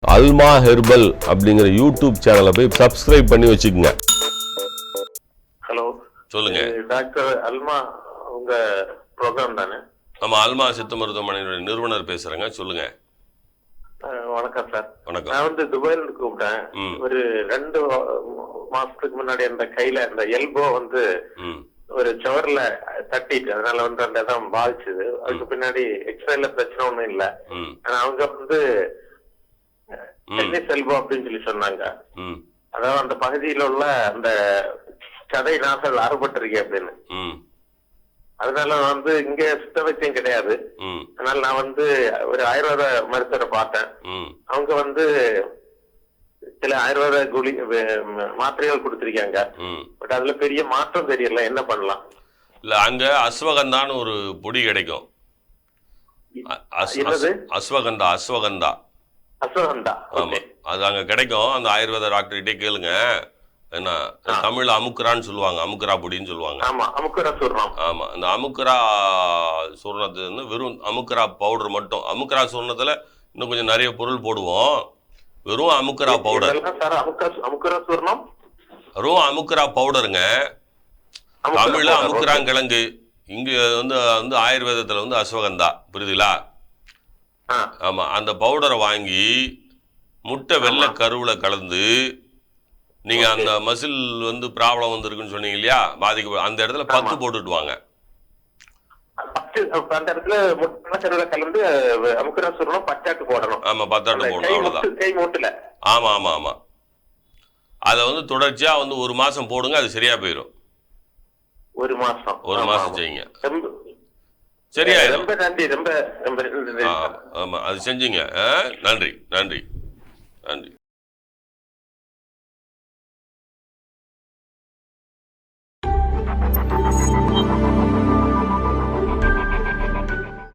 அல்மா herbal அப்படிங்கிற YouTube சேனலை போய் சப்ஸ்கிரைப் பண்ணி வச்சுக்கோங்க. ஹலோ, சொல்லுங்க. டாக்டர் அல்மா உங்க ப்ரோக்ராம் தானே? ஆமா, அல்மா சித்த மருத்துவமனையோட நிறுவனர் பேசுறேங்க. சொல்லுங்க. வணக்கம் சார். வணக்கம். நான் துபாயில இருந்து கூப்பிட்டேன். ஒரு 2 மாசத்துக்கு முன்னாடி அந்த கையில அந்த எல்போ ஒரு சவர்ல தட்டிட்டு, அதனால அந்த இடம் பாதிச்சுது. அதுக்கு பின்னாடி எக்ஸ்ரேல பிரச்சனை ஒண்ணும் இல்ல. ஆனா அவங்க டென்னிஸ் எல்போ அப்படின்னு சொல்லி சொன்னாங்க. அதாவது அந்த பகுதியில உள்ள அந்த சதை நாசல் அறுபட்டிருக்கு அப்படின்னு. அதனால இங்க சித்த வைத்தியம் கிடையாது. அதனால நான் ஒரு ஆயுர்வேத மருத்துவரை பார்த்தேன். அவங்க சில ஆயுர்வேத மாத்திரைகள் கொடுத்திருக்காங்க. பட் அதுல பெரிய மாற்றம் தெரியல, என்ன பண்ணலாம்? இல்ல, அங்க அஸ்வகந்தான்னு ஒரு பொடி கிடைக்கும். அஸ்வகந்தா அஸ்வகந்தா அஸ்வகந்தா. ஆமா, அது அங்க கிடைக்கும். அந்த ஆயுர்வேத டாக்டர்கிட்டே கேளுங்க. என்ன தமிழ்ல அமுக்குரான்னு சொல்லுவாங்க, அமுக்குரா பொடின்னு சொல்லுவாங்க. ஆமா, அமுக்குரா சூர்ணம். ஆமா, அந்த அமுக்குரா சூர்ணத்து வெறும் அமுக்குரா பவுடர் மட்டும். அமுக்குரா சூர்ணத்துல இன்னும் கொஞ்சம் நிறைய பொருள் போடுவோம். வெறும் அமுக்குரா பவுடர். அமுக்குரா சூர்ணம் வெறும் அமுக்குரா பவுடருங்க. தமிழ்ல அமுக்குராங்கிழங்கு, இங்க ஆயுர்வேதத்துல அஸ்வகந்தா. புரியுதுங்களா? ஆமா, அந்த பவுடரை வாங்கி முட்டை வெள்ளை கருவுல கலந்து, நீங்க அந்த மசில் ப்ராப்ளம் இருக்குன்னு சொன்னீங்க இல்லையா, பாதிக்க அந்த இடத்துல 10 போட்டுட்டு வாங்க. அந்த இடத்துல முட்டை கலந்து அமுக்குரா சூர்ணம் 10 போடணும். ஆமா, 10 போடணும், அவ்வளவுதான். கை மூட்டுல. ஆமா ஆமா ஆமா, அதை தொடர்ச்சியா 1 மாசம் போடுங்க, அது சரியா போயிடும். 1 மாசம்? 1 மாசம் செய்யுங்க, சரியாயிடும். ரொம்ப நன்றி, ரொம்ப ரொம்ப. ஆமா, அது செஞ்சீங்க. நன்றி நன்றி நன்றி.